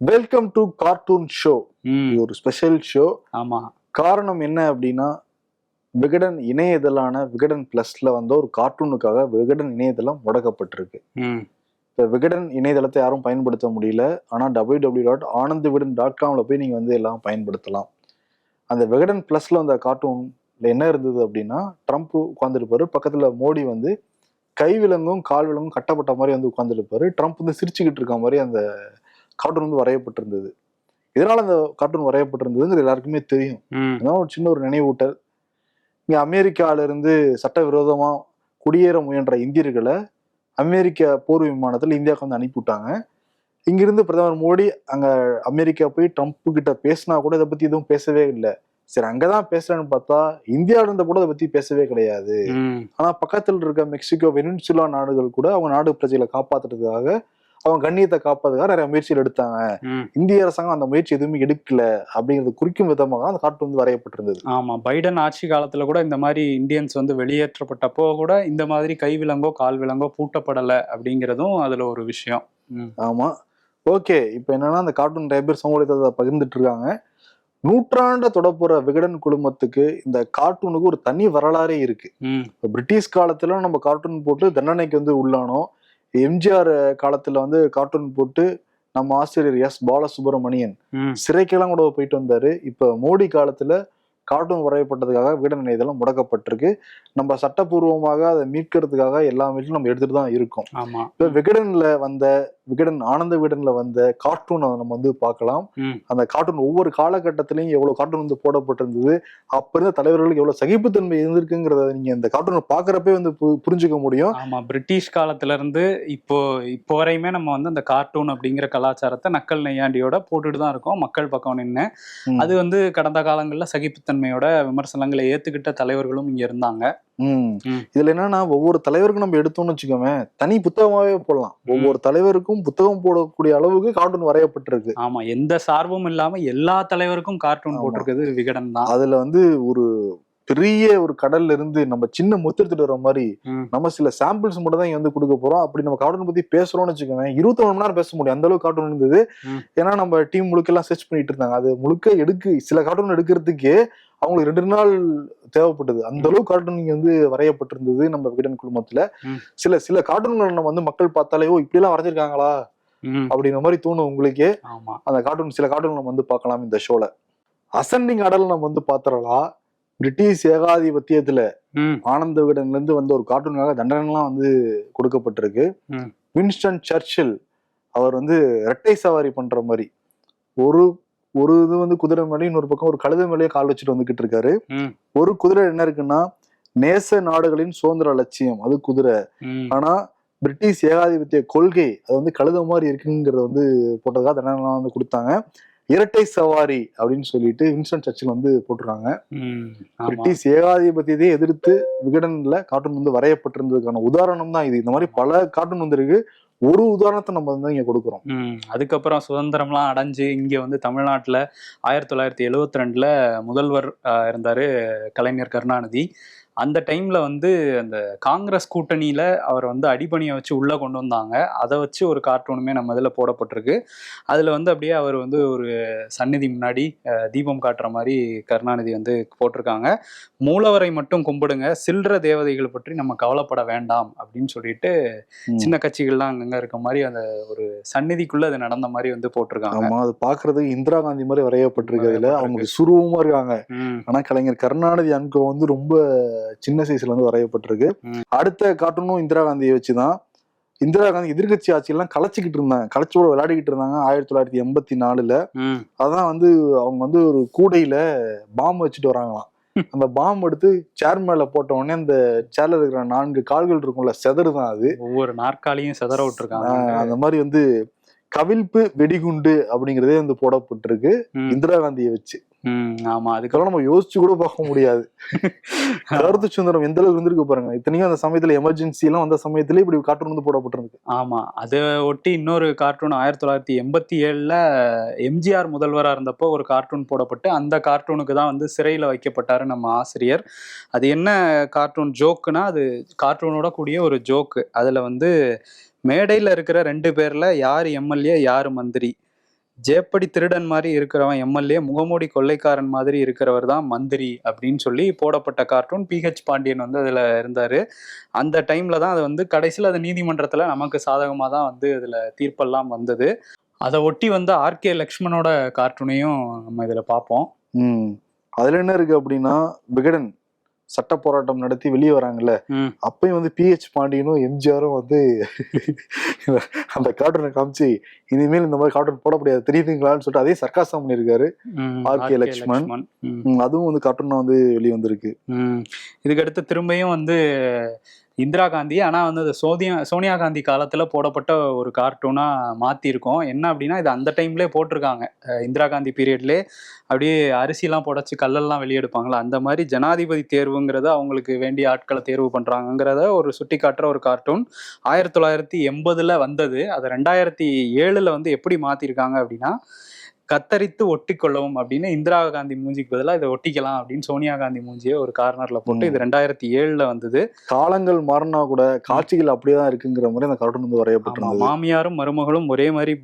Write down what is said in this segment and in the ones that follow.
Welcome to cartoon show. இது ஒரு special show. ஆமா, காரணம் என்ன அப்படின்னா, விகடன் இணையதளான விகடன் பிளஸ்ல வந்த ஒரு கார்ட்டூனுக்காக விகடன் இணையதளம் முடக்கப்பட்டிருக்கு. இப்போ விகடன் இணையதளத்தை யாரும் பயன்படுத்த முடியல. ஆனால் www.anandvidan.comல போய் நீங்க எல்லாம் பயன்படுத்தலாம். அந்த விகடன் பிளஸ்ல வந்த கார்ட்டூன்ல என்ன இருந்தது அப்படின்னா, ட்ரம்ப் உட்கார்ந்துருப்பாரு, பக்கத்துல மோடி கை விலங்கும் கால் விலங்கும் கட்டப்பட்ட மாதிரி உட்கார்ந்துருப்பாரு. ட்ரம்ப் சிரிச்சுக்கிட்டு இருக்க மாதிரி அந்த கார்ட்டூன் வரையப்பட்டிருந்தது. இதனால அந்த கார்ட்டூன் வரையப்பட்டிருந்ததுங்கிறது எல்லாருக்குமே தெரியும். ஒரு சின்ன ஒரு நினைவூட்டல். இங்க அமெரிக்கால இருந்து சட்டவிரோதமா குடியேற முயன்ற இந்தியர்களை அமெரிக்க போர் விமானத்தில் இந்தியாவுக்கு அனுப்பிவிட்டாங்க. இங்கிருந்து பிரதமர் மோடி அங்க அமெரிக்கா போய் ட்ரம்ப் கிட்ட பேசினா கூட இதை பத்தி எதுவும் பேசவே இல்லை. சரி, அங்கதான் பேசுறேன்னு பார்த்தா இந்தியாவில இருந்த கூட அதை பத்தி பேசவே கிடையாது. ஆனா பக்கத்தில் இருக்க மெக்சிகோ, வெனின்சுலா நாடுகள் கூட அவங்க நாடு பிரஜைகளை காப்பாத்துறதுக்காக, அவங்க கண்ணியத்தை காப்பாதுக்காக நிறைய முயற்சிகள் எடுத்தாங்க. இந்திய அரசாங்கம் அந்த முயற்சி எதுவுமே எடுக்கல அப்படிங்கிறது குறிக்கும் விதமாக அந்த கார்ட்டூன் வரையப்பட்டிருந்தது. ஆமா, பைடன் ஆட்சி காலத்துல கூட இந்த மாதிரி இந்தியன்ஸ் வெளியேற்றப்பட்டப்போ கூட இந்த மாதிரி கை விலங்கோ கால் விலங்கோ பூட்டப்படல அப்படிங்கிறதும் அதுல ஒரு விஷயம். ஆமா, ஓகே. இப்ப என்னன்னா, அந்த கார்ட்டூன் நிறைய பேர் சமூகத்தை பகிர்ந்துட்டு இருக்காங்க. நூற்றாண்ட தொடப்புற விகடன் குழுமத்துக்கு இந்த கார்ட்டூனுக்கு ஒரு தனி வரலாறே இருக்கு. பிரிட்டிஷ் காலத்துல நம்ம கார்ட்டூன் போட்டு தண்டனைக்கு உள்ளானோம். எம்ஜிஆர் காலத்துல கார்ட்டூன் போட்டு நம்ம ஆசிரியர் எஸ் பாலசுப்ரமணியன் சிறைக்கெல்லாம் கூட போயிட்டு வந்தாரு. இப்ப மோடி காலத்துல கார்ட்டூன் வரையப்பட்டதுக்காக விகடன் இணையதளம் முடக்கப்பட்டிருக்கு. நம்ம சட்டப்பூர்வமாக அதை மீட்கிறதுக்காக எல்லா முயற்சியும் நம்ம எடுத்துட்டு தான் இருக்கோம். இப்ப விகடன் ஆனந்த விகடன்ல வந்த கார்ட்டூன் நம்ம பார்க்கலாம். அந்த கார்ட்டூன் ஒவ்வொரு காலகட்டத்திலையும் எவ்வளவு கார்ட்டூன் போடப்பட்டிருந்தது, அப்ப இருந்த தலைவர்களுக்கு எவ்வளவு சகிப்புத்தன்மை இருந்திருக்குங்கிறத நீங்க இந்த கார்ட்டூனை பாக்குறப்பே புரிஞ்சுக்க முடியும். ஆமா, பிரிட்டிஷ் காலத்துல இருந்து இப்போ வரையுமே நம்ம அந்த கார்ட்டூன் அப்படிங்கிற கலாச்சாரத்தை நக்கல் நையாண்டியோட போட்டுட்டு தான் இருக்கோம். மக்கள் பக்கம் நின்று அது கடந்த காலங்கள்ல சகிப்புத்தன்மையோட விமர்சனங்களை ஏத்துக்கிட்ட தலைவர்களும் இங்க இருந்தாங்க. இதுல என்னன்னா, ஒவ்வொரு தலைவருக்கும் நம்ம எடுத்தோம்னு வச்சுக்கோமே, தனி புத்தகமாவே போடலாம். ஒவ்வொரு தலைவருக்கும் புத்தகம் போடக்கூடிய அளவுக்கு கார்ட்டூன் வரையப்பட்டிருக்கு. ஆமா, எந்த சார்பும் இல்லாம எல்லா தலைவருக்கும் கார்ட்டூன் போட்டிருக்குது விகடன் தான். அதுல ஒரு பெரிய ஒரு கடல்ல இருந்து நம்ம சின்ன முத்திருத்துட்டு வர மாதிரி நம்ம சில சாம்பிள்ஸ் மட்டும் தான் இங்க கொடுக்க போறோம். அப்படி நம்ம கார்ட்டூன் பத்தி பேசுறோம்னு வச்சுக்கோங்க, 21 மணி நேரம் பேச முடியும், அந்த அளவுக்கு கார்ட்டூன் இருந்தது. ஏன்னா நம்ம டீம் முழுக்க எல்லாம் சர்ச் பண்ணிட்டு இருந்தாங்க. அது முழுக்க சில கார்ட்டூன் எடுக்கிறதுக்கே அவங்களுக்கு 2 நாள் தேவைப்பட்டது. அந்த அளவுக்கு கார்ட்டூன் இங்க வரையப்பட்டிருந்தது நம்ம விகடன் குழுமத்துல. சில கார்ட்டூன்கள் நம்ம மக்கள் பார்த்தாலே, ஓ இப்படி எல்லாம் வரைஞ்சிருக்காங்களா அப்படிங்கிற மாதிரி தோணும் உங்களுக்கே. அந்த கார்ட்டூன் சில கார்ட்டூன் நம்ம பார்க்கலாம் இந்த ஷோல. அசெண்டிங் ஆர்டர்ல நம்ம பாத்திரலாம். பிரிட்டிஷ் ஏகாதிபத்தியத்துல ஆனந்த விகடன்ல இருந்து ஒரு கார்ட்டூனுக்காக தண்டனை எல்லாம் கொடுக்கப்பட்டிருக்கு. வின்ஸ்டன் சர்ச்சில் அவர் இரட்டை சவாரி பண்ற மாதிரி ஒரு இது குதிரை மேலே, இன்னொரு பக்கம் ஒரு கழுதை மேலேயே கால் வச்சுட்டு வந்துகிட்டு இருக்காரு. ஒரு குதிரை என்ன இருக்குன்னா, நேச நாடுகளின் சுதந்திர லட்சியம், அது குதிரை. ஆனா பிரிட்டிஷ் ஏகாதிபத்திய கொள்கை அது கழுத மாதிரி இருக்குங்கிறத போட்டதுக்காக தண்டனை எல்லாம் கொடுத்தாங்க. இரட்டை சவாரி அப்படின்னு சொல்லிட்டு வின்ஸ்டன் சர்ச்சில் போட்டுருக்காங்க. பிரிட்டிஷ் ஏகாதிபத்தியத்தை எதிர்த்து விகடன்ல கார்ட்டூன் வரையப்பட்டிருந்ததுக்கான உதாரணம் தான் இது. இந்த மாதிரி பல கார்ட்டூன் இருக்கு. ஒரு உதாரணத்தை நம்ம இங்க கொடுக்குறோம். அதுக்கப்புறம் சுதந்திரம்லாம் அடைஞ்சு இங்க தமிழ்நாட்டுல 1972 முதல்வர் இருந்தாரு கலைஞர் கருணாநிதி. அந்த டைம்ல அந்த காங்கிரஸ் கூட்டணியில அவர் அடிபணியை வச்சு உள்ள கொண்டு வந்தாங்க. அதை வச்சு ஒரு கார்ட்டூனுமே நம்ம இதுல போடப்பட்டிருக்கு. அதுல அப்படியே அவர் ஒரு சந்நிதி முன்னாடி தீபம் காட்டுற மாதிரி கருணாநிதி போட்டிருக்காங்க. மூலவரை மட்டும் கும்பிடுங்க, சில்லற தேவதைகளை பற்றி நம்ம கவலைப்பட வேண்டாம் அப்படின்னு சொல்லிட்டு சின்ன கட்சிகள்லாம் அங்கங்க இருக்க மாதிரி அந்த ஒரு சந்நிதிக்குள்ள அது நடந்த மாதிரி போட்டிருக்காங்க. அது பாக்குறதுக்கு இந்திரா காந்தி மாதிரி வரையப்பட்டிருக்கு. அதுல அவங்க சுருவமா இருக்காங்க. ஆனா கலைஞர் கருணாநிதி அன்கோ ரொம்ப சின்ன சைஸ்ல வரையப்பட்டிருக்கு. அடுத்த கார்ட்டூனும் இந்திரா காந்தியை வச்சுதான். இந்திரா காந்தி எதிர்கட்சி ஆட்சியெல்லாம் கலைச்சிக்கிட்டு இருந்தாங்க, கலைச்சோட விளையாடிக்கிட்டு இருந்தாங்க 1984. அதான் அவங்க ஒரு கூடையில பாம்பு வச்சுட்டு வராங்களாம். அந்த பாம்பு எடுத்து சேர் மேல போட்ட உடனே அந்த சேர்ல இருக்கிற 4 கால்கள் இருக்கும்ல, செதறுதான் அது. ஒவ்வொரு நாற்காலியும் செதற விட்டுருக்காங்க. அந்த மாதிரி கவிழ்ப்பு வெடிகுண்டு அப்படிங்கறதே போடப்பட்டிருக்கு இந்திரா காந்தியை வச்சு. ஆமா, அதுக்கெல்லாம் நம்ம யோசிச்சு கூட பார்க்க முடியாது. கருத்து சுதந்திரம் எந்த அளவுக்கு இருந்திருக்கு பாருங்க. இத்தனைக்கும் அந்த சமயத்துல எமர்ஜென்சி எல்லாம் வந்த சமயத்திலே இப்படி கார்ட்டூன் போடப்பட்டிருக்கு. ஆமா, அதை ஒட்டி இன்னொரு கார்ட்டூன் 1987 எம்ஜிஆர் முதல்வரா இருந்தப்போ ஒரு கார்ட்டூன் போடப்பட்டு அந்த கார்ட்டூனுக்கு தான் சிறையில வைக்கப்பட்டாரு நம்ம ஆசிரியர். அது என்ன கார்ட்டூன் ஜோக்குன்னா, அது கார்ட்டூனோட கூடிய ஒரு ஜோக்கு. அதுல மேடையில இருக்கிற 2 பேர்ல யார் எம்எல்ஏ யார் மந்திரி, ஜேப்படி திருடன் மாதிரி இருக்கிறவன் எம்எல்ஏ, முகமூடி கொள்ளைக்காரன் மாதிரி இருக்கிறவர் தான் மந்திரி அப்படின்னு சொல்லி போடப்பட்ட கார்ட்டூன். PH பாண்டியன் வந்து அதுல இருந்தாரு. அந்த டைம்ல தான் அது வந்து கடைசியில் அது நீதிமன்றத்துல நமக்கு சாதகமாக தான் வந்து அதுல தீர்ப்பெல்லாம் வந்தது. அதை ஒட்டி வந்து RK லக்ஷ்மணோட கார்ட்டூனையும் நம்ம இதுல பார்ப்போம். அதுல என்ன இருக்கு அப்படின்னா, விகடன் சட்ட போராட்டம் நடத்தி வெளியே வராங்கல்ல, அப்பயும் வந்து PH பாண்டியனும் எம்ஜிஆரும் வந்து அந்த கார்ட்டூனை காமிச்சு இனிமேல் இந்த மாதிரி கார்ட்டூன் போட முடியாது தெரியுதுங்களான்னு சொல்லிட்டு அதே சர்க்காசம் பண்ணியிருக்காரு RK லக்ஷ்மண். அதுவும் வந்து கார்ட்டூனா வந்து வெளியே வந்திருக்கு. இதுக்கடுத்து திரும்பியும் வந்து இந்திரா காந்தி, ஆனா வந்து அது சோனியா காந்தி காலத்துல போடப்பட்ட ஒரு கார்ட்டூனா மாத்திருக்கோம். என்ன அப்படின்னா, இது அந்த டைம்லேயே போட்டிருக்காங்க. இந்திரா காந்தி பீரியட்லேயே அப்படியே அரிசிலாம் புடைச்சி கல்லெல்லாம் வெளியெடுப்பாங்களா, அந்த மாதிரி ஜனாதிபதி தேர்வுங்கிறத அவங்களுக்கு வேண்டிய ஆட்களை தேர்வு பண்றாங்கிறத ஒரு சுட்டி காட்டுற ஒரு கார்ட்டூன் 1980 வந்தது. அதை 2007 வந்து எப்படி மாத்திருக்காங்க அப்படின்னா, கத்தரித்து ஒட்டி கொள்ளவும் அப்படின்னு இந்திரா காந்தி மூஞ்சிக்கு பதிலாக இதை ஒட்டிக்கலாம் அப்படின்னு சோனியா காந்தி மூஞ்சியை ஒரு கார்னர்ல போட்டு இது 2007 வந்தது. காலங்கள் மாறினா கூட காட்சிகள் அப்படியேதான் இருக்குங்கிற மாதிரி அந்த கார்ட்டூன் வந்து வரையப்பட்டிருந்தது. மாமியாரும் மருமகளும் ஒரே மாதிரி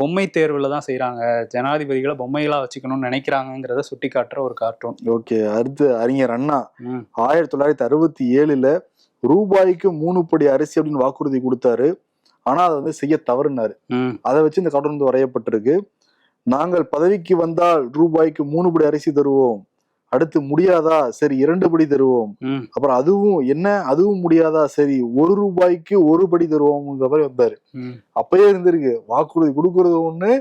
பொம்மை தேர்வுல தான் செய்யறாங்க, ஜனாதிபதிகளை பொம்மைகளா வச்சுக்கணும்னு நினைக்கிறாங்கிறத சுட்டி காட்டுற ஒரு கார்ட்டூன். ஓகே. அடுத்து அறிஞர் அண்ணா 1967 ரூபாய்க்கு 3 படி அரிசி அப்படின்னு வாக்குறுதி கொடுத்தாரு. ஆனா அதை வந்து செய்ய தவறுனாரு. அதை வச்சு இந்த கார்ட்டூன் வந்து வரையப்பட்டிருக்கு. நாங்கள் பதவிக்கு வந்தால் ரூபாய்க்கு 3 படி அரிசி தருவோம், அடுத்து முடியாதா சரி 2 படி தருவோம், அப்புறம் அதுவும் முடியாதா சரி 1 ரூபாய்க்கு 1 படி தருவோம்ங்கிற மாதிரி வந்தாரு. அப்பயே இருந்திருக்கு, வாக்குறுதி கொடுக்கறது ஒண்ணு,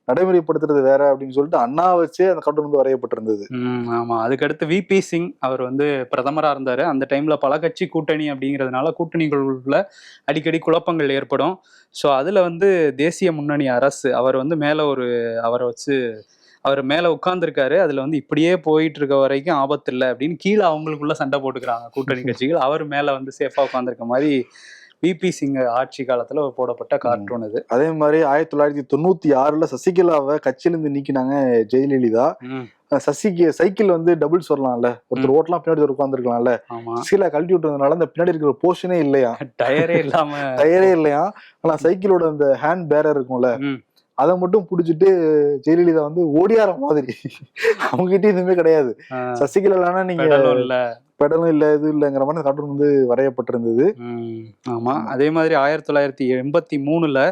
நடைமுறைப்படுத்துறது வேற அப்படின்னு சொல்லிட்டு அண்ணா வச்சே அந்த கார்ட்டூன் வந்து வரையப்பட்டிருந்தது. ஆமா. அதுக்கடுத்து VP சிங் அவர் வந்து பிரதமரா இருந்தாரு. அந்த டைம்ல பல கட்சி கூட்டணி அப்படிங்கிறதுனால கூட்டணிகளுக்குள்ள அடிக்கடி குழப்பங்கள் ஏற்படும். ஸோ அதுல வந்து தேசிய முன்னணி அரசு அவர் வந்து அவர் மேல உட்கார்ந்துருக்காரு. அதுல வந்து இப்படியே போயிட்டு இருக்க வரைக்கும் ஆபத்து இல்லை அப்படின்னு கீழே அவங்களுக்குள்ள சண்டை போட்டுக்கிறாங்க கூட்டணி கட்சிகள். அவர் மேல வந்து சேஃபா உட்கார்ந்துருக்க மாதிரி VP சிங் ஆட்சி காலத்துல போடப்பட்ட கார்ட்டூன் இது. அதே மாதிரி 1996 சசிகலாவை கட்சியிலிருந்து நீக்கினாங்க ஜெயலலிதா. சசிக்கு சைக்கிள் வந்து டபுள்ஸ் வரலாம்ல, ஒருத்தர் ஓட்டலாம் பின்னாடி உட்காந்துருக்கலாம்ல, சசிகலா கழட்டி விட்டுறதுனால அந்த பின்னாடி இருக்கிற போர்ஷனே இல்லையா, டயரே இல்லையா. ஆனா சைக்கிளோட அந்த ஹேண்ட் பேரர் இருக்கும்ல, அதை மட்டும் புடிச்சிட்டு ஜெயலலிதா வந்து ஓடியார மாதிரி, அவங்ககிட்ட எதுவுமே கிடையாது. சசிகலா நீங்க பெடலும் இல்ல இது இல்லைங்கிற மாதிரி கார்ட்டூன் வந்து வரையப்பட்டிருந்தது. ஆமா. அதே மாதிரி 1983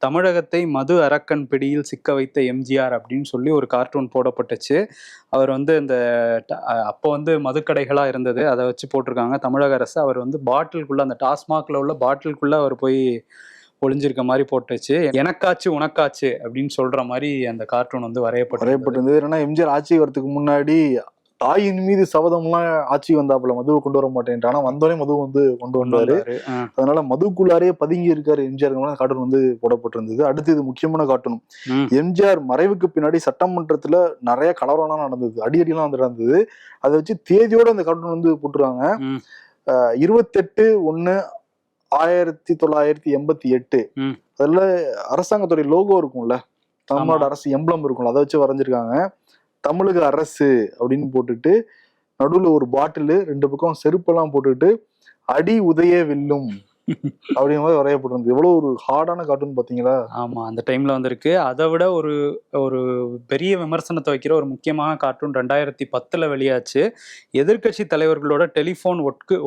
தமிழகத்தை மது அரக்கன் பிடியில் சிக்க வைத்த எம்ஜிஆர் அப்படின்னு சொல்லி ஒரு கார்ட்டூன் போடப்பட்டுச்சு. அவர் வந்து இந்த அப்போ வந்து மதுக்கடைகளா இருந்தது, அதை வச்சு போட்டிருக்காங்க தமிழக அரசு. அவர் வந்து பாட்டிலுக்குள்ள, அந்த டாஸ்மாக்ல உள்ள பாட்டிலுக்குள்ள அவர் போய் ஒளிஞ்சிருக்க மாதிரி போட்டுச்சு. எனக்காச்சு உனக்காச்சு அப்படின்னு சொல்ற மாதிரி அந்த கார்ட்டூன் வந்து வரையப்பட்டிருந்தது. ஏன்னா எம்ஜிஆர் ஆட்சி வரதுக்கு முன்னாடி தாயின் மீது சபதம்லாம் ஆட்சி வந்தாப்புல மதுவை கொண்டு வர மாட்டேன், ஆனா வந்தோடனே மது வந்து கொண்டு வந்தாரு. அதனால மதுக்குள்ளாரே பதுங்கி இருக்காரு எம்ஜிஆர் கார்ட்டூன் வந்து போடப்பட்டிருந்தது. அடுத்து இது முக்கியமான கார்ட்டூன். எம்ஜிஆர் மறைவுக்கு பின்னாடி சட்டமன்றத்துல நிறைய கலவரம்லாம் நடந்தது, அடியடிலாம் வந்து நடந்தது. அதை வச்சு தேதியோட அந்த கார்ட்டூன் வந்து போட்டுருவாங்க. 28/1/1988. அதுல அரசாங்கத்துடைய லோகோ இருக்கும்ல, தமிழ்நாடு அரசு எம்பளம் இருக்கும்ல, அதை வச்சு வரைஞ்சிருக்காங்க. தமிழக அரசு அப்படின்னு போட்டுட்டு நடுவுல ஒரு பாட்டிலு, 2 பக்கம் செருப்பெல்லாம் போட்டுட்டு அடி உதய வெல்லும் அப்படிங்கிற மாதிரி வரையப்பட்டிருந்தது. எவ்வளவு ஒரு ஹார்டான கார்ட்டூன் பாத்தீங்களா? ஆமா, அந்த டைம்ல வந்திருக்கு. அதை விட ஒரு பெரிய விமர்சனத்தை வைக்கிற ஒரு முக்கியமான கார்ட்டூன் 2010 வெளியாச்சு. எதிர்கட்சி தலைவர்களோட டெலிஃபோன்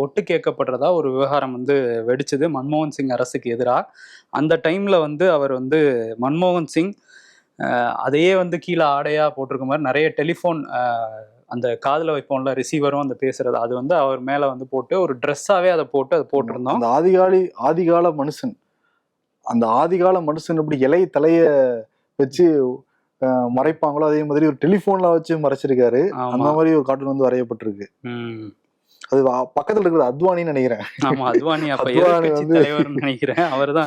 ஒட்டு கேட்கப்படுறதா ஒரு விவகாரம் வந்து வெடிச்சது மன்மோகன் சிங் அரசுக்கு எதிராக. அந்த டைம்ல வந்து அவர் வந்து மன்மோகன் சிங் அதையே வந்து கீழே ஆடையா போட்டிருக்க மாதிரி நிறைய டெலிஃபோன், அந்த காதுல வைப்போம்ல ரிசீவரும் அந்த பேசுறது, அது வந்து அவர் மேல வந்து போட்டு ஒரு ட்ரெஸ்ஸாவே அதை போட்டிருந்தோம். அந்த ஆதிகால மனுஷன், அந்த ஆதிகால மனுஷன் எப்படி இலை தலைய வச்சு மறைப்பாங்களோ அதே மாதிரி ஒரு டெலிஃபோன்ல வச்சு மறைச்சிருக்காரு. அந்த மாதிரி ஒரு கார்ட்டூன் வந்து வரையப்பட்டிருக்கு. அது பக்கத்துல இருக்கிற அத்வானின்னு நினைக்கிறேன்.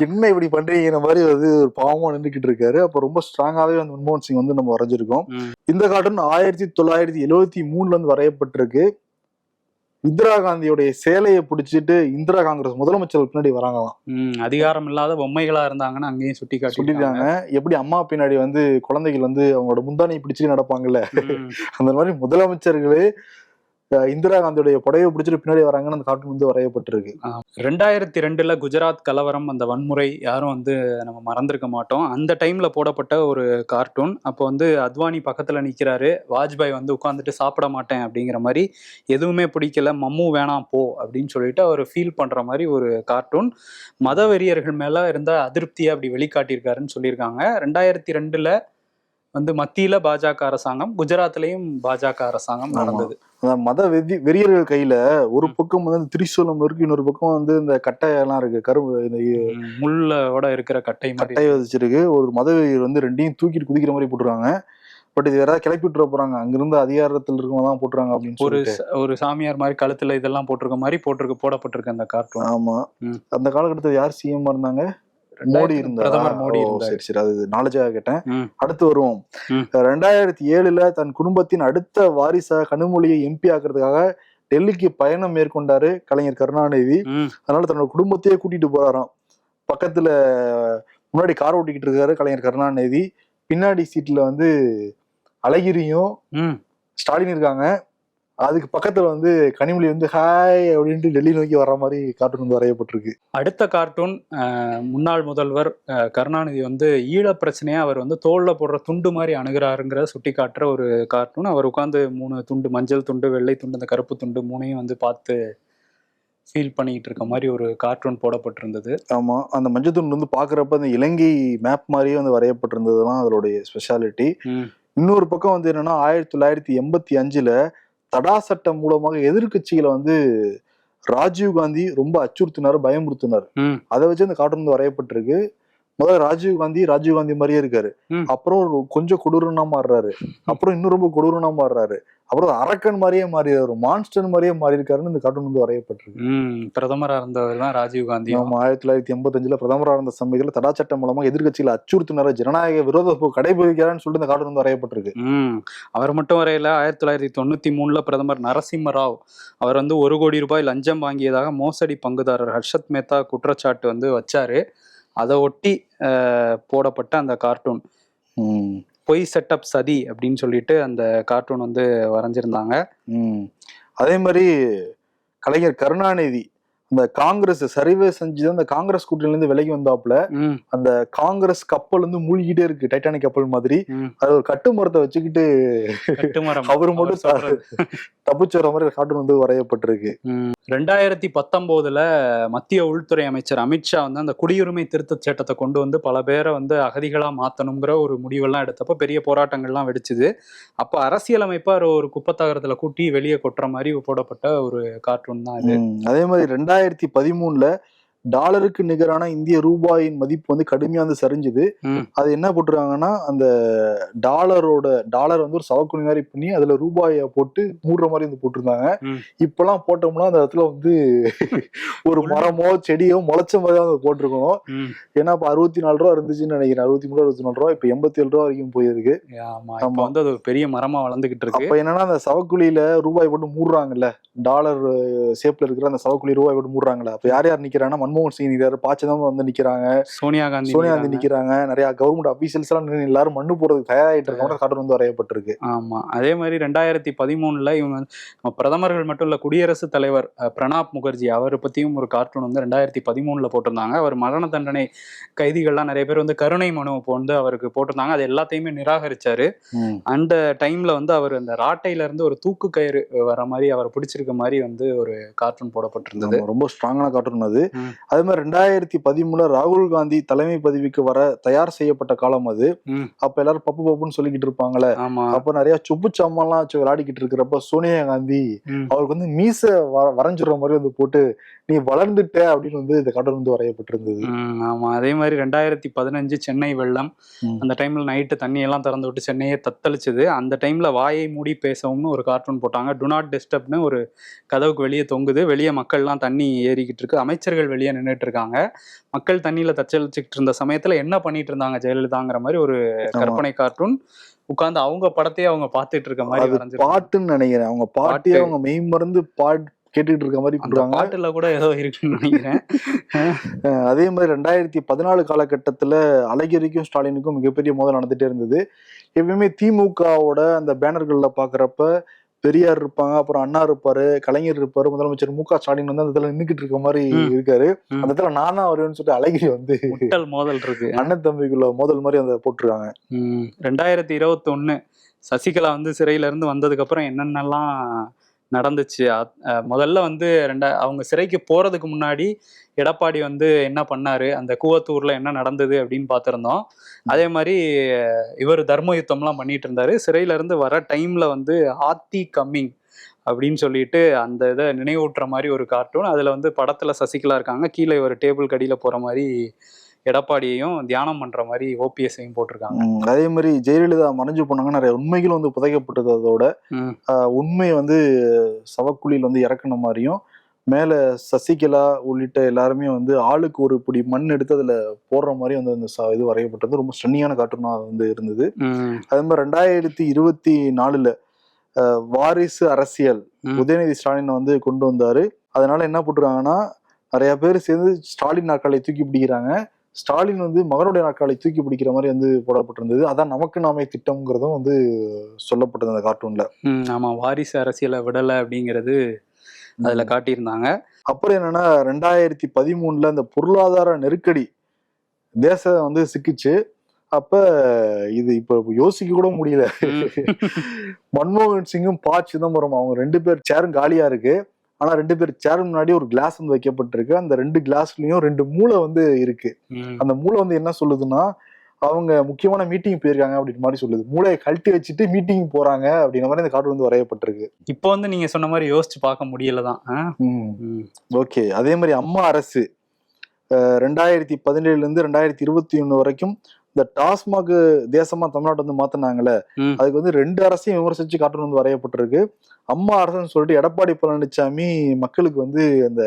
என்ன இப்படி பண்றீங்கிற மாதிரி வந்து ஒரு பாவமா நின்றுகிட்டு இருக்காரு. அப்ப ரொம்ப ஸ்ட்ராங்காவே வந்து மன்மோகன் சிங் வந்து நம்ம வரைஞ்சிருக்கோம். இந்த கார்ட்டூன் 1973 வந்து வரையப்பட்டிருக்கு. இந்திரா காந்தியோடைய சேலையை பிடிச்சிட்டு இந்திரா காங்கிரஸ் முதலமைச்சர் பின்னாடி வராங்களாம். அதிகாரம் இல்லாத பொம்மைகளா இருந்தாங்கன்னா அங்கேயும் சொல்லிட்டாங்க. எப்படி அம்மா பின்னாடி வந்து குழந்தைகள் வந்து அவங்களோட முந்தானை பிடிச்சிட்டு நடப்பாங்கல்ல, அந்த மாதிரி முதலமைச்சர்களே இந்திரா காந்தியுடைய புடவையை பிடிச்சிட்டு பின்னாடி வராங்கன்னு அந்த கார்ட்டூன் வந்து வரையப்பட்டிருக்கு. 2002 குஜராத் கலவரம், அந்த வன்முறை யாரும் வந்து நம்ம மறந்திருக்க மாட்டோம். அந்த டைம்ல போடப்பட்ட ஒரு கார்ட்டூன். அப்போ வந்து அத்வானி பக்கத்துல நிக்கிறாரு, வாஜ்பாய் வந்து உட்காந்துட்டு சாப்பிட மாட்டேன் அப்படிங்கிற மாதிரி, எதுவுமே பிடிக்கல, மம்மு வேணாம் போ அப்படின்னு சொல்லிட்டு அவர் ஃபீல் பண்ற மாதிரி ஒரு கார்ட்டூன். மத வெறியர்கள் மேல இருந்த அதிருப்தியை அப்படி வெளிக்காட்டியிருக்காருன்னு சொல்லியிருக்காங்க. 2002 வந்து மத்தியில பாஜக அரசாங்கம், குஜராத்லயும் பாஜக அரசாங்கம் நடந்தது. மத வெறியர்கள் கையில ஒரு பக்கம் வந்து திரிசூலம் இருக்கு, இன்னொரு பக்கம் வந்து இந்த கட்டையெல்லாம் இருக்கு, கரும்பு இந்த முள்ளோட இருக்கிற கட்டை வச்சிருக்கு. ஒரு மத வெறியர் வந்து ரெண்டையும் தூக்கிட்டு குதிக்கிற மாதிரி போட்டுருக்காங்க. பட் இது யாராவது கிளப்பி விட்டுற போறாங்க, அங்கிருந்து அதிகாரத்தில் இருக்கவங்க தான் போட்டுறாங்க அப்படின்னு ஒரு சாமியார் மாதிரி கழுத்துல இதெல்லாம் போட்டிருக்க மாதிரி போடப்பட்டிருக்கு அந்த கார்ட்டூன். ஆமா, அந்த காலகட்டத்தில் யார் சிஎம் இருந்தாங்க? மோடி இருந்தார், பிரதமர் மோடி இருந்தார். சரி சரி, அது நாலேஜா கேட்டேன். அடுத்து வருவோம். 2007 தன் குடும்பத்தின் அடுத்த வாரிசாக கனிமொழியை எம்பி ஆக்குறதுக்காக டெல்லிக்கு பயணம் மேற்கொண்டாரு கலைஞர் கருணாநிதி. அதனால தன்னோட குடும்பத்தையே கூட்டிட்டு போறாராம். பக்கத்துல முன்னாடி கார் ஓட்டிக்கிட்டு இருக்காரு கலைஞர் கருணாநிதி, பின்னாடி சீட்ல வந்து அழகிரியும் ஸ்டாலின் இருக்காங்க. அதுக்கு பக்கத்துல வந்து கனிமொழி வந்து ஹாய் அப்படின்ட்டு டெல்லி நோக்கி வர்ற மாதிரி கார்ட்டூன் வந்து வரையப்பட்டிருக்கு. அடுத்த கார்ட்டூன், முன்னாள் முதல்வர் கருணாநிதி வந்து ஈழ பிரச்சனையா அவர் வந்து தோல்ல போடுற துண்டு மாதிரி அணுகிறாருங்கிற சுட்டி காட்டுற ஒரு கார்ட்டூன். அவர் உட்காந்து 3 துண்டு, மஞ்சள் துண்டு, வெள்ளை துண்டு, அந்த கருப்பு துண்டு 3ஐயும் வந்து பார்த்து ஃபீல் பண்ணிட்டு இருக்க மாதிரி ஒரு கார்ட்டூன் போடப்பட்டிருந்தது. ஆமா, அந்த மஞ்சள் துண்டு வந்து பாக்குறப்ப அந்த இலங்கை மேப் மாதிரியே வந்து வரையப்பட்டிருந்ததுதான் அதோடைய ஸ்பெஷாலிட்டி. இன்னொரு பக்கம் வந்து என்னன்னா 1985 தடா சட்டம் மூலமாக எதிர்கட்சிகளை வந்து ராஜீவ்காந்தி ரொம்ப அச்சுறுத்தினாரு, பயமுறுத்தினார். அதை வச்சு அந்த கார்ட்டூன் வந்து வரையப்பட்டிருக்கு. முதல்ல ராஜீவ்காந்தி மாதிரியே இருக்காரு, அப்புறம் கொஞ்சம் கொடூரனா மாறுறாரு, அப்புறம் இன்னும் ரொம்ப கொடூரனா மாறுறாரு, அப்புறம் அரக்கன் மாதிரியே மாறிடுறாரு, மான்ஸ்டர் மாதிரியே மாறி இருக்காருன்னு இந்த கார்ட்டூன் வந்து வரையப்பட்டிருக்கு. பிரதமரா இருந்தவர் தான் ராஜீவ்காந்தி. ஆமா, 1985 பிரதமரா இருந்த சமயத்துல தடா சட்டம் மூலமா எதிர்கட்சிகளை அச்சுறுத்தினாரு, ஜனநாயக விரோத கடைபிடிக்கிறான்னு சொல்லிட்டு இந்த கார்ட்டூன் வந்து வரையப்பட்டிருக்கு. அவர் மட்டும் வரையில. 1993 பிரதமர் நரசிம்ம ராவ் அவர் வந்து 1 கோடி ரூபாய் லஞ்சம் வாங்கியதாக மோசடி பங்குதாரர் ஹர்ஷத் மேத்தா குற்றச்சாட்டு வந்து வச்சாரு. அதை ஒட்டி போடப்பட்ட அந்த கார்ட்டூன் பொய் செட்டப் சதி அப்படின்னு சொல்லிட்டு அந்த கார்ட்டூன் வந்து வரைஞ்சிருந்தாங்க. அதே மாதிரி கலைஞர் கருணாநிதி அந்த காங்கிரஸ் சரிவே செஞ்சுதான் அந்த காங்கிரஸ் கூட்டணில இருந்து விலகி வந்தாப்புல, அந்த காங்கிரஸ் கப்பல் வந்து மூழ்கிட்டே இருக்கு, டைட்டானிக் கப்பல் மாதிரி. அது ஒரு கட்டுமரத்தை வச்சுக்கிட்டு அவரு மட்டும் தப்பிச்சு வர மாதிரி கார்ட்டூன் வந்து வரையப்பட்டிருக்கு. 2019 மத்திய உள்துறை அமைச்சர் அமித்ஷா வந்து அந்த குடியுரிமை திருத்த சட்டத்தை கொண்டு வந்து பல பேரை வந்து அகதிகளா மாத்தணுங்கிற ஒரு முடிவெல்லாம் எடுத்தப்ப பெரிய போராட்டங்கள்லாம் வெடிச்சுது. அப்ப அரசியலமைப்பா ஒரு குப்பத்தகரத்துல கூட்டி வெளியே கொட்டுற மாதிரி போடப்பட்ட ஒரு கார்ட்டூன் தான் இது. அதே மாதிரி 2013 டாலருக்கு நிகரான இந்திய ரூபாயின் மதிப்பு வந்து கடுமையா வந்து சரிஞ்சுது. அது என்ன போட்டுருக்காங்கன்னா, அந்த டாலர் வந்து ஒரு சவக்குழி மாதிரி பண்ணி அதுல ரூபாயை போட்டு மூடுற மாதிரி வந்து போட்டிருந்தாங்க. இப்பெல்லாம் போட்டோம்னா அந்த இடத்துல வந்து ஒரு மரமோ செடியோ முளைச்ச மாதிரி தான் போட்டிருக்கணும். ஏன்னா இப்ப 64 ரூபா இருந்துச்சுன்னு நினைக்கிறேன், 63 64 ரூபா, இப்ப 87 ரூபா வரைக்கும் போயிருக்கு. வந்து அது ஒரு பெரிய மரமா வளர்ந்துகிட்டு இருக்கு. அப்ப என்னன்னா அந்த சவக்குழியில ரூபாய் போட்டு மூடுறாங்கல்ல, டாலர் ஷேப்ல இருக்கிற அந்த சவக்குழி ரூபாய் போட்டு மூடுறாங்கல்ல, அப்ப யார் யார் நிக்கிறாங்கன்னா மன்மோகன் சிங் நிக்கிறாரு, பாச்சதம் வந்து நிக்கிறாங்க, சோனியா காந்தி நிக்கிறாங்க, நிறைய கவர்மெண்ட் அபிஷியல்ஸ் எல்லாம் எல்லாரும் மண்ணு போறதுக்கு தயாராயிட்டு இருக்காங்க. கார்ட்டூன் வந்து வரையப்பட்டிருக்கு. ஆமா, அதே மாதிரி 2013 இவங்க பிரதமர்கள் மட்டும் இல்ல, குடியரசுத் தலைவர் பிரணாப் முகர்ஜி அவரை பத்தியும் ஒரு கார்ட்டூன் வந்து 2013 போட்டிருந்தாங்க. அவர் மரண தண்டனை கைதிகள்லாம் நிறைய பேர் வந்து கருணை மனு வந்து அவருக்கு போட்டிருந்தாங்க. அது எல்லாத்தையுமே நிராகரிச்சாரு. அந்த டைம்ல வந்து அவர் அந்த ராட்டையில இருந்து ஒரு தூக்கு கயிறு வர மாதிரி அவர் பிடிச்சிருக்க மாதிரி வந்து ஒரு கார்ட்டூன் போடப்பட்டிருந்தது. ரொம்ப ஸ்ட்ராங்கான கார்ட்டூன் அது. அதே மாதிரி 2013 ராகுல் காந்தி தலைமை பதவிக்கு வர தயார் செய்யப்பட்ட காலம் அது. அப்ப எல்லாரும் பப்பு பப்புன்னு சொல்லிக்கிட்டு இருப்பாங்கல்ல, அப்ப நிறைய சொப்பு சாமான்லாம் வச்சு விளையாடிக்கிட்டு இருக்கிறப்ப சோனியா காந்தி அவருக்கு வந்து மீச வரைஞ்சுற மாதிரி வந்து போட்டு நீ வளர்ந்துட்ட அப்படின்னு வந்து இந்த கார்ட்டூன் வந்து வரையப்பட்டிருந்தது. ஆமா, அதே மாதிரி 2015 சென்னை வெள்ளம். அந்த டைம்ல நைட்டு தண்ணி எல்லாம் திறந்து விட்டு சென்னையே தத்தளிச்சது. அந்த டைம்ல வாயை மூடி பேசவும்னு ஒரு கார்ட்டூன் போட்டாங்க. டு நாட் டிஸ்டர்ப்னு ஒரு கதவுக்கு வெளியே தொங்குது, வெளியே மக்கள்லாம் தண்ணி ஏறிக்கிட்டு இருக்கு, அமைச்சர்கள் வெளியே நின்றுட்டு இருக்காங்க. மக்கள் தண்ணியில தச்சளிச்சுக்கிட்டு இருந்த சமயத்துல என்ன பண்ணிட்டு இருந்தாங்க ஜெயலலிதாங்கிற மாதிரி ஒரு கற்பனை கார்ட்டூன். உட்கார்ந்து அவங்க படத்தையே அவங்க பாத்துட்டு இருக்க மாதிரி பாட்டுன்னு நினைக்கிறேன். அவங்க பாட்டியே அவங்க மெய் மறந்து கேட்டுக்கிட்டு இருக்க மாதிரி பாட்டுல கூட ஏதோ இருக்குன்னு நினைக்கிறேன். அதே மாதிரி 2014 காலகட்டத்துல அழகிரிக்கும் ஸ்டாலினுக்கும் மிகப்பெரிய மோதல் நடந்துட்டே இருந்தது. எப்பயுமே திமுகவோட அந்த பேனர்கள்ல பாக்குறப்ப பெரியார் இருப்பாங்க, அப்புறம் அண்ணா இருப்பாரு, கலைஞர் இருப்பாரு, முதலமைச்சர் மு க ஸ்டாலின் வந்து அந்த இடத்துல நின்னுக்கிட்டு இருக்க மாதிரி இருக்காரு. அந்த இடத்துல நானா வருவேன்னு சொல்லிட்டு அழகிரி வந்து மோதல் இருக்கு, அண்ணன் தம்பிக்குள்ள மோதல் மாதிரி அந்த போட்டிருக்காங்க. 2021 சசிகலா வந்து சிறையில இருந்து வந்ததுக்கு அப்புறம் என்னென்னலாம் நடந்துச்சு. முதல்ல வந்து அவங்க சிறைக்கு போறதுக்கு முன்னாடி எடப்பாடி வந்து என்ன பண்ணாரு, அந்த கூவத்தூர்ல என்ன நடந்தது அப்படின்னு பார்த்திருந்தோம். அதே மாதிரி இவர் தர்ம யுத்தம்லாம் பண்ணிட்டு இருந்தாரு. சிறையில இருந்து வர டைம்ல வந்து ஆத்தி கம்மிங் அப்படின்னு சொல்லிட்டு அந்த இதை நினைவூட்டுற மாதிரி ஒரு கார்ட்டூன். அதுல வந்து படத்துல சசிகலா இருக்காங்க, கீழே ஒரு டேபிள் கடியில போற மாதிரி எடப்பாடியையும் தியானம் பண்ற மாதிரி ஓபிஎஸ்ஐயும் போட்டிருக்காங்க. அதே மாதிரி ஜெயலலிதா மறைஞ்சு போனாங்க, நிறைய உண்மைகளும் வந்து புதைக்கப்பட்டது. அதோட உண்மையை வந்து சவக்குழியில் வந்து இறக்குன மாதிரியும், மேல சசிகலா உள்ளிட்ட எல்லாருமே வந்து ஆளுக்கு ஒரு பிடி மண் எடுத்து அதுல போடுற மாதிரி வந்து அந்த இது வரையப்பட்டது. ரொம்ப ஸ்டன்னியான கார்ட்டூனா வந்து இருந்தது. அதே மாதிரி 2024 வாரிசு அரசியல் உதயநிதி ஸ்டாலின் வந்து கொண்டு வந்தாரு. அதனால என்ன போட்டுருக்காங்கன்னா, நிறைய பேர் சேர்ந்து ஸ்டாலின் நாற்காலை தூக்கி பிடிக்கிறாங்க. ஸ்டாலின் வந்து மகனுடைய நாற்காலை தூக்கி பிடிக்கிற மாதிரி வந்து போடப்பட்டிருந்தது. அதான் நமக்கு நாமே திட்டம்ங்கிறதும் வந்து சொல்லப்பட்டது அந்த கார்ட்டூன்ல. ஆமா, வாரிசு அரசியலை விடலை அப்படிங்கிறது அதுல காட்டியிருந்தாங்க. அப்புறம் என்னன்னா, 2013 அந்த பொருளாதார நெருக்கடி தேசம் வந்து சிக்கிச்சு. அப்ப இது இப்ப யோசிக்க கூட முடியல. மன்மோகன் சிங்கும் ப சிதம்பரம் அவங்க 2 பேர் சேரும் காலியா இருக்கு. ஆனா 2 பேர் சேர் முன்னாடி ஒரு கிளாஸ் வந்து வைக்கப்பட்டிருக்கு. அந்த 2 கிளாஸ்லயும் 2 மூளை வந்து இருக்கு. அந்த மூளை வந்து என்ன சொல்லுதுன்னா, அவங்க முக்கியமான மீட்டிங் போயிருக்காங்க அப்படின்னு மாதிரி சொல்லுது. மூளையை கழட்டி வச்சுட்டு மீட்டிங் போறாங்க அப்படிங்கிற மாதிரி அந்த கார்டு வந்து வரையப்பட்டிருக்கு. இப்போ வந்து நீங்க சொன்ன மாதிரி யோசிச்சு பார்க்க முடியலதான். ஓகே. அதே மாதிரி அம்மா அரசு 2017 இருந்து 2021 வரைக்கும் இந்த டாஸ்மாக் தேசமா தமிழ்நாட்டை வந்து மாத்தினாங்கல்ல, அதுக்கு வந்து 2 அரசையும் விமர்சிச்சு கார்ட்டூன் வந்து வரையப்பட்டிருக்கு. அம்மா அரசுன்னு சொல்லிட்டு எடப்பாடி பழனிசாமி மக்களுக்கு வந்து அந்த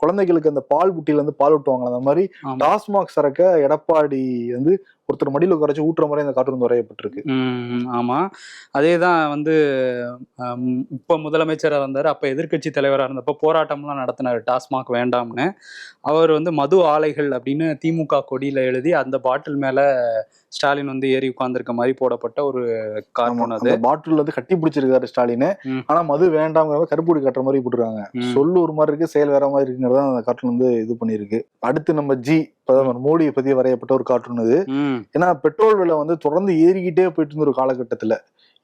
குழந்தைகளுக்கு அந்த பால் புட்டியில வந்து பால் ஊட்டுவாங்க, அந்த மாதிரி டாஸ்மாக் சரக்க எடப்பாடி வந்து ஒருத்தர் மடியில குறைச்சு ஊட்டுற மாதிரி அந்த கார்ட்டூன் வரையப்பட்டிருக்கு. ஆமா, அதேதான் வந்து இப்ப முதலமைச்சராக இருந்தாரு, அப்ப எதிர்கட்சி தலைவராக இருந்தப்ப போராட்டம்லாம் நடத்தினாரு டாஸ்மாக் வேண்டாம்னு. அவர் வந்து மது ஆலைகள் அப்படின்னு திமுக கொடியில எழுதி அந்த பாட்டில் மேல ஸ்டாலின் வந்து ஏறி உட்கார்ந்துருக்க மாதிரி போடப்பட்ட ஒரு கார்ட்டூன். அது பாட்டில் வந்து கட்டி பிடிச்சிருக்காரு ஸ்டாலின், ஆனா மது வேண்டாம்ங்கிற கருப்பொடி காட்டுற மாதிரி போட்டுருக்காங்க. சொல்லு ஒரு மாதிரி இருக்கு, செயல் வேற மாதிரி இருக்குங்கிறத அந்த கார்ட்டூன் வந்து இது பண்ணிருக்கு. அடுத்து நம்ம பிரதமர் மோடியை பத்தி வரையப்பட்ட ஒரு கார்ட்டூன் இது. ஏன்னா பெட்ரோல் விலை வந்து தொடர்ந்து ஏறிக்கிட்டே போயிட்டு இருந்த ஒரு காலகட்டத்துல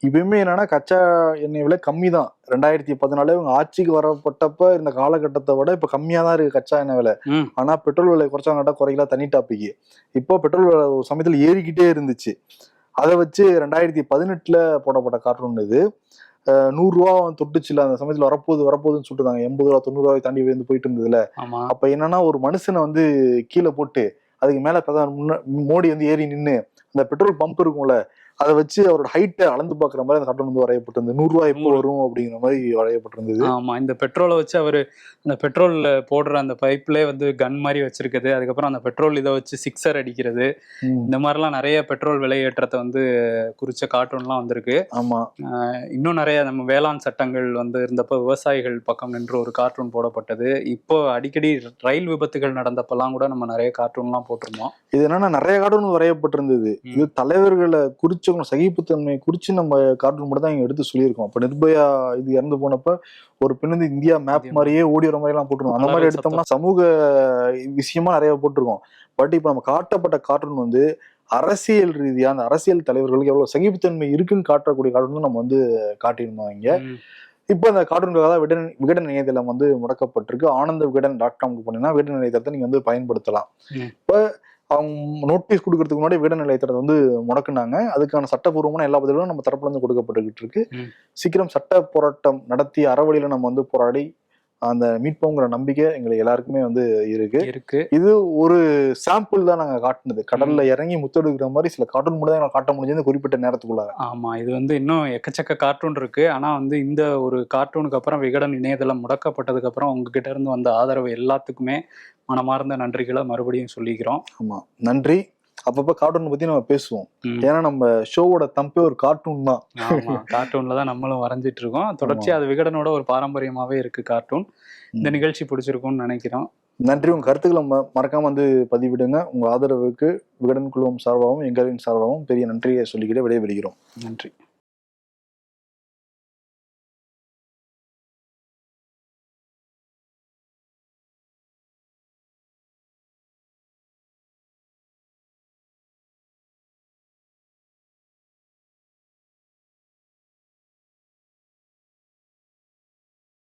இப்பயுமே என்னன்னா கச்சா எண்ணெய் விலை கம்மி தான். 2014 இவங்க ஆட்சிக்கு வரப்பட்டப்ப இந்த காலகட்டத்தை விட இப்ப கம்மியா தான் இருக்கு கச்சா எண்ணெய் விலை. ஆனா பெட்ரோல் விலை குறைச்சாங்கட்டா குறைக்கல, தனி டாபிக். இப்போ பெட்ரோல் விலை ஒரு சமயத்துல ஏறிக்கிட்டே இருந்துச்சு. அதை வச்சு 2018 போடப்பட்ட கார்ட்டூன் இது. 100 ரூபா தொட்டுச்சுல அந்த சமயத்துல வரப்போகுதுன்னு சொல்லிட்டு 80 ரூபா 90 ரூபாய் தாண்டி வந்து போயிட்டு இருந்ததுல. அப்ப என்னன்னா, ஒரு மனுஷனை வந்து கீழே போட்டு அதுக்கு மேல மோடி வந்து ஏறி நின்று அந்த பெட்ரோல் பம்ப் இருக்கும்ல, அதை வச்சு அவரோட ஹைட்டை அளந்து பாக்குற மாதிரி அந்த கார்ட்டூன் வந்து வரையப்பட்டிருந்தது. 100 ரூபாய் எப்போ வரும் அப்படிங்கிற மாதிரி வரையப்பட்டிருந்தது. ஆமா, இந்த பெட்ரோலை வச்சு அவரு அந்த பெட்ரோல் போடுற அந்த பைப்ல வந்து கன் மாதிரி வச்சிருக்குது. அதுக்கப்புறம் அந்த பெட்ரோல் இதை வச்சு சிக்ஸர் அடிக்கிறது, இந்த மாதிரிலாம் நிறைய பெட்ரோல் விலையேற்றத்தை வந்து குறிச்ச கார்ட்டூன்லாம் வந்திருக்கு. ஆமா, இன்னும் நிறைய நம்ம வேளாண் சட்டங்கள் வந்து இருந்தப்ப விவசாயிகள் பக்கம் நின்று ஒரு கார்ட்டூன் போடப்பட்டது. இப்போ அடிக்கடி ரயில் விபத்துகள் நடந்தப்பெல்லாம் கூட நம்ம நிறைய கார்ட்டூன்லாம் போட்டிருந்தோம். இது என்னன்னா நிறைய கார்ட்டூன் வரையப்பட்டிருந்தது. இது தலைவர்களை குறிச்சு சகிப்புத்தன்மையை குறிச்சு நம்ம கார்ட்டூன் மட்டும் தான் இங்க எடுத்து சொல்லியிருக்கோம். அப்ப நிர்பயா இது இறந்து போனப்ப ஒரு பெண் வந்து இந்தியா மேப் மாதிரியே ஓடி வர மாதிரி எல்லாம் போட்டிருக்கோம். அந்த மாதிரி எடுத்தோம்னா சமூக விஷயமா நிறைய போட்டிருக்கோம். பட் இப்ப நம்ம காட்டப்பட்ட கார்ட்டூன் வந்து அரசியல் ரீதியா அந்த அரசியல் தலைவர்களுக்கு எவ்வளவு சகிப்புத்தன்மை இருக்குன்னு காட்டக்கூடிய கார்ட்டூன் நம்ம வந்து காட்டியிருந்தோம் இங்க. இப்ப அந்த கார்ட்டூனுக்காக விகடன் இணையதளம் வந்து முடக்கப்பட்டிருக்கு. ஆனந்தவிகடன்.com போனீங்கன்னா விகடன் இணையதளத்தை நீங்க வந்து பயன்படுத்தலாம். இப்ப அவங்க நோட்டீஸ் கொடுக்கறதுக்கு முன்னாடி விகடன் நிலையத்தை வந்து முடக்குனாங்க. அதுக்கான சட்டப்பூர்வமான எல்லா பதிலும் நம்ம தரப்புல இருந்து கொடுக்கப்பட்டுக்கிட்டு இருக்கு. சீக்கிரம் சட்ட போராட்டம் நடத்தி அறவழியில நம்ம வந்து போராடி அந்த மீட்போங்கிற நம்பிக்கை எங்களுக்கு எல்லாருக்குமே வந்து இருக்கு. இது ஒரு சாம்பிள் தான் நாங்க காட்டினது. கடல்ல இறங்கி முத்தெடுக்கிற மாதிரி சில கார்ட்டூன் மட்டும் தான் காட்ட முடிஞ்சது குறிப்பிட்ட நேரத்துக்குள்ள. ஆமா, இது வந்து இன்னும் எக்கச்சக்க கார்ட்டூன் இருக்கு. ஆனா வந்து இந்த ஒரு கார்ட்டூனுக்கு அப்புறம் விகடன் இணையதளம் முடக்கப்பட்டதுக்கு அப்புறம் உங்ககிட்ட இருந்து வந்த ஆதரவு எல்லாத்துக்குமே மனமார்ந்த நன்றிகளை மறுபடியும் சொல்லிக்கிறோம். ஆமா, நன்றி. அப்பப்ப கார்ட்டூன் பத்தி நம்ம பேசுவோம். ஏன்னா நம்ம ஷோவோட தம்பே ஒரு கார்ட்டூன் தான். கார்ட்டூன்ல தான் நம்மளும் வரைஞ்சிட்டு இருக்கோம். தொடர்ச்சியா அது விகடனோட ஒரு பாரம்பரியமாவே இருக்கு கார்ட்டூன். இந்த நிகழ்ச்சி பிடிச்சிருக்கும்னு நினைக்கிறோம். நன்றி. உங்க கருத்துக்களை மறக்காம வந்து பதிவிடுங்க. உங்க ஆதரவுக்கு விகடன் குழுமம் சார்பாகவும் எங்களின் சார்பாகவும் பெரிய நன்றியை சொல்லிக்கிட்டு விடைபெறுகிறோம். நன்றி.